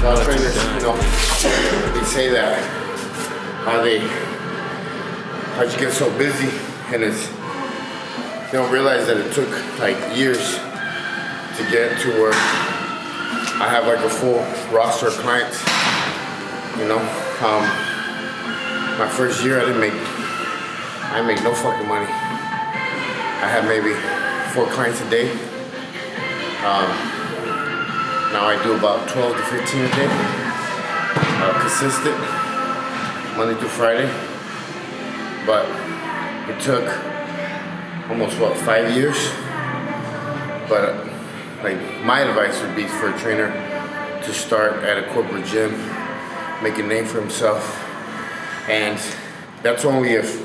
A lot of trainers, you know, they say that how'd you get so busy, and it's, you don't realize that it took like years to get to where I have like a full roster of clients. You know, my first year I didn't make no fucking money. I had maybe 4 clients a day. Now I do about 12 to 15 a day, consistent, Monday through Friday. But it took almost 5 years. But like my advice would be for a trainer to start at a corporate gym, make a name for himself, and that's only if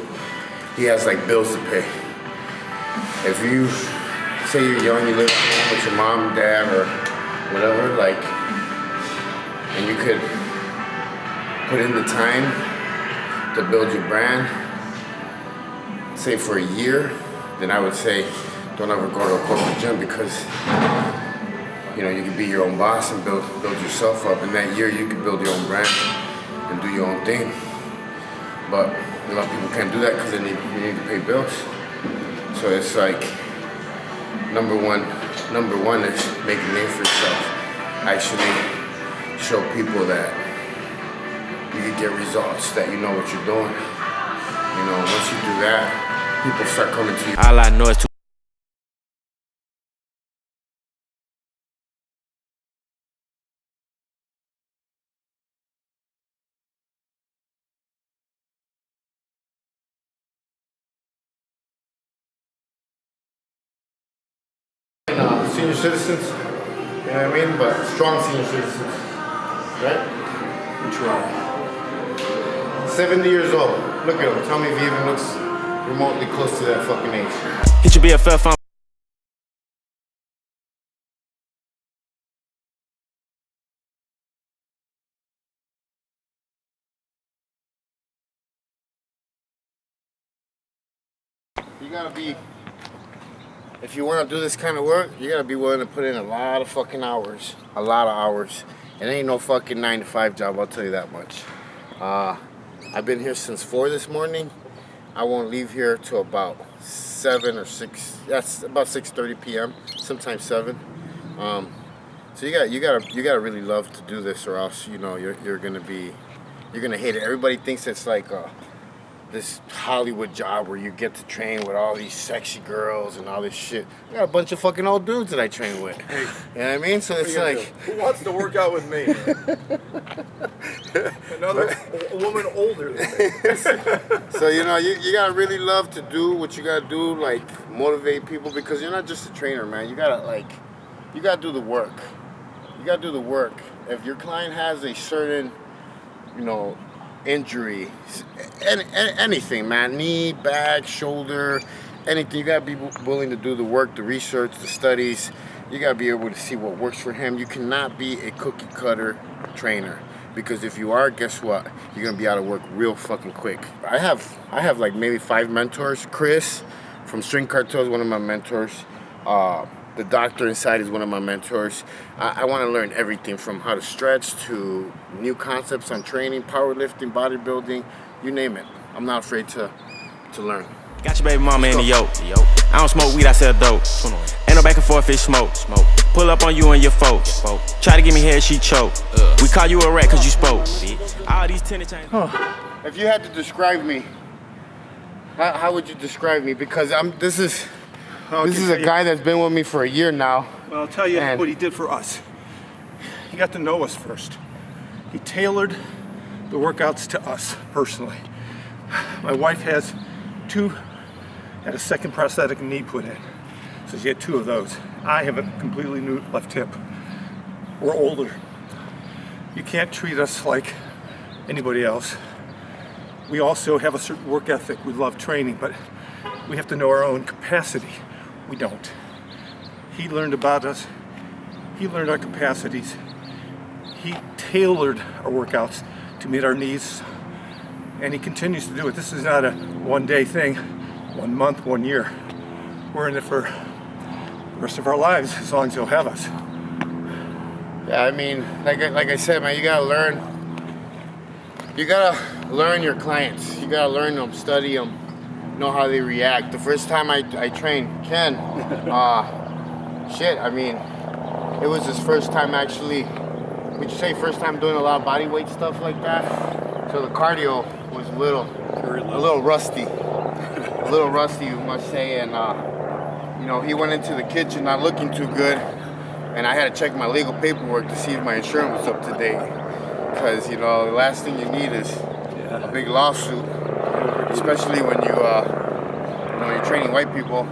he has like bills to pay. If you say you're young, you live with your mom, dad, or whatever, like, and you could put in the time to build your brand, say for a year, then I would say don't ever go to a corporate gym, because you know you can be your own boss and build yourself up. In that year, you can build your own brand and do your own thing. But a lot of people can't do that because they need to pay bills. So it's like number one is make a name for yourself. Actually show people that you can get results, that you know what you're doing. You know, once you do that, people start coming to you. All I know is Senior citizens, you know what I mean? But strong senior citizens, right? We try. 70 years old. Look at him. Tell me if he even looks remotely close to that fucking age. it should be a fair fun. You gotta be, if you want to do this kind of work, you gotta be willing to put in a lot of fucking hours. A lot of hours. It ain't no fucking 9 to 5 job, I'll tell you that much. I've been here since 4 this morning. I won't leave here till about 7 or 6. That's about 6:30 p.m. Sometimes 7. So you gotta really love to do this, or else you know you're gonna hate it. Everybody thinks it's like this Hollywood job where you get to train with all these sexy girls and all this shit. I got a bunch of fucking old dudes that I train with. Hey, you know what I mean? So it's like, who wants to work out with me? Another woman older than me. So you know, you gotta really love to do what you gotta do, like motivate people, because you're not just a trainer, man. You gotta do the work. You gotta do the work. If your client has a certain, you know, injury, anything, man, knee, back, shoulder, anything, you gotta be willing to do the work, the research, the studies. You gotta be able to see what works for him. You cannot be a cookie cutter trainer, because if you are, guess what? You're gonna be out of work real fucking quick. I have like maybe 5 mentors. Chris from String Cartel is one of my mentors. The doctor inside is one of my mentors. I want to learn everything from how to stretch to new concepts on training, powerlifting, bodybuilding, you name it. I'm not afraid to learn. Got your baby mama in the yoke. I don't smoke weed, I sell dope. Ain't no back and forth, it's smoke. Pull up on you and your folks. Try to give me head, she choke. We call you a rat cause you spoke. All these tennis chains. If you had to describe me, how would you describe me? Because this is a guy that's been with me for a year now. Well, I'll tell you what he did for us. He got to know us first. He tailored the workouts to us personally. My wife had a second prosthetic knee put in, so she had 2 of those. I have a completely new left hip. We're older. You can't treat us like anybody else. We also have a certain work ethic. We love training, but we have to know our own capacity. We don't. He learned about us. He learned our capacities. He tailored our workouts to meet our needs, and he continues to do it. This is not a one-day thing, 1 month, 1 year. We're in it for the rest of our lives, as long as he'll have us. Yeah, I mean, like I said, man, you gotta learn your clients. You gotta learn them, study them, know how they react. The first time I trained Ken, I mean, it was his first time actually. Would you say first time doing a lot of body weight stuff like that? So the cardio was a little rusty, you must say, and he went into the kitchen not looking too good, and I had to check my legal paperwork to see if my insurance was up to date, because the last thing you need is a big lawsuit, especially when you're training white people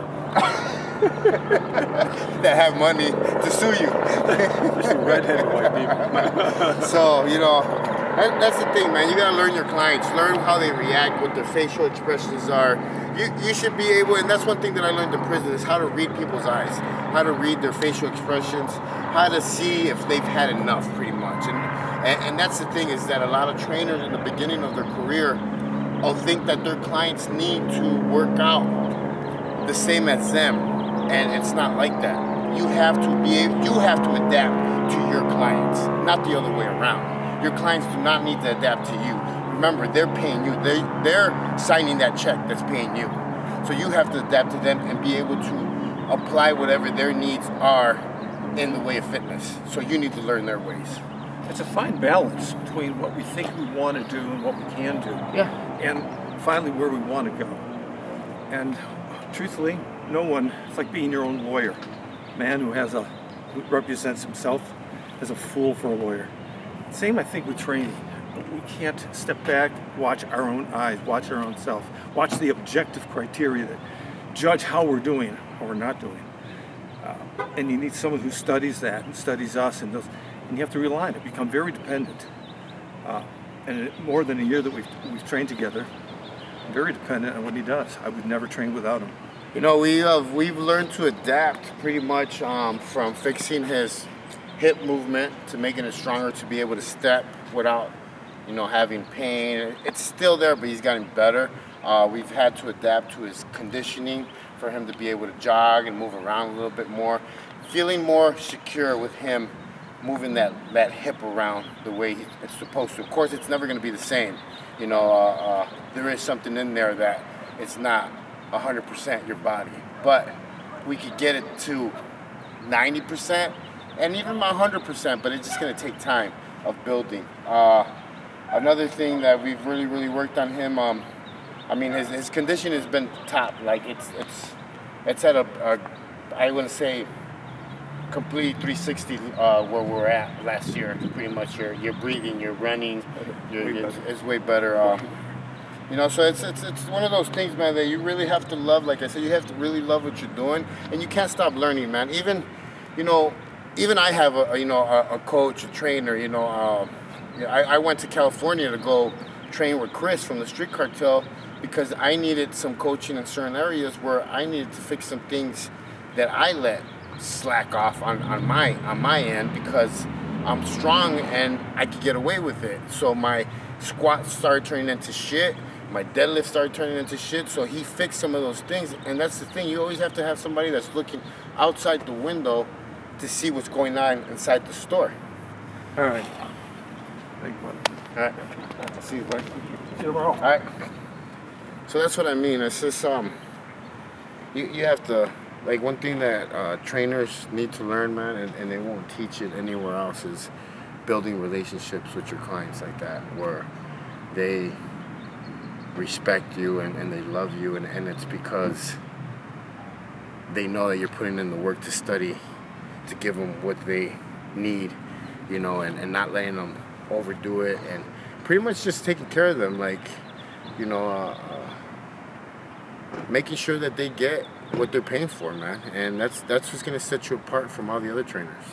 that have money to sue you. Redheaded white people. So that's the thing, man. You gotta learn your clients, learn how they react, what their facial expressions are. You should be able, and that's one thing that I learned in prison, is how to read people's eyes, how to read their facial expressions, how to see if they've had enough, pretty much. And that's the thing, is that a lot of trainers in the beginning of their career will think that their clients need to work out the same as them, and it's not like that. You have to adapt to your clients, not the other way around. Your clients do not need to adapt to you. Remember, they're paying you. They're signing that check that's paying you. So you have to adapt to them and be able to apply whatever their needs are in the way of fitness. So you need to learn their ways. It's a fine balance between what we think we want to do and what we can do. Yeah. And finally where we want to go. And truthfully, it's like being your own lawyer. A man who represents himself as a fool for a lawyer. Same, I think, with training. We can't step back, watch our own eyes, watch our own self, watch the objective criteria that judge how we're doing or we're not doing. And you need someone who studies that and studies us, and you have to rely on it, become very dependent. And more than a year that we've trained together, I'm very dependent on what he does. I would never train without him. We've learned to adapt pretty much from fixing his hip movement to making it stronger to be able to step without having pain. It's still there, but he's gotten better. We've had to adapt to his conditioning for him to be able to jog and move around a little bit more, feeling more secure with him moving that hip around the way it's supposed to. Of course, it's never going to be the same. There is something in there that it's not 100% your body, but we could get it to 90% and even 100%, but it's just going to take time of building. Another thing that we've really worked on him, his condition has been top. Like it's at I wouldn't say complete 360 where we're at last year. Pretty much your breathing, your running, it's way better. So it's one of those things, man, that you really have to love. Like I said, you have to really love what you're doing, and you can't stop learning, man. Even I have a coach, a trainer. I went to California to go train with Chris from the Street Cartel because I needed some coaching in certain areas where I needed to fix some things that I let slack off on my end because I'm strong and I could get away with it. So my squats started turning into shit. My deadlift started turning into shit. So he fixed some of those things. And that's the thing. You always have to have somebody that's looking outside the window to see what's going on inside the store. All right. Thank you, buddy. All right. See you, buddy. See you tomorrow. All right. So that's what I mean. It's just you have to, like, one thing that trainers need to learn, man, and they won't teach it anywhere else, is building relationships with your clients like that, where they respect you and they love you, and it's because they know that you're putting in the work to study, to give them what they need, and not letting them overdo it, and pretty much just taking care of them, like, making sure that they get what they're paying for, man. And that's what's going to set you apart from all the other trainers.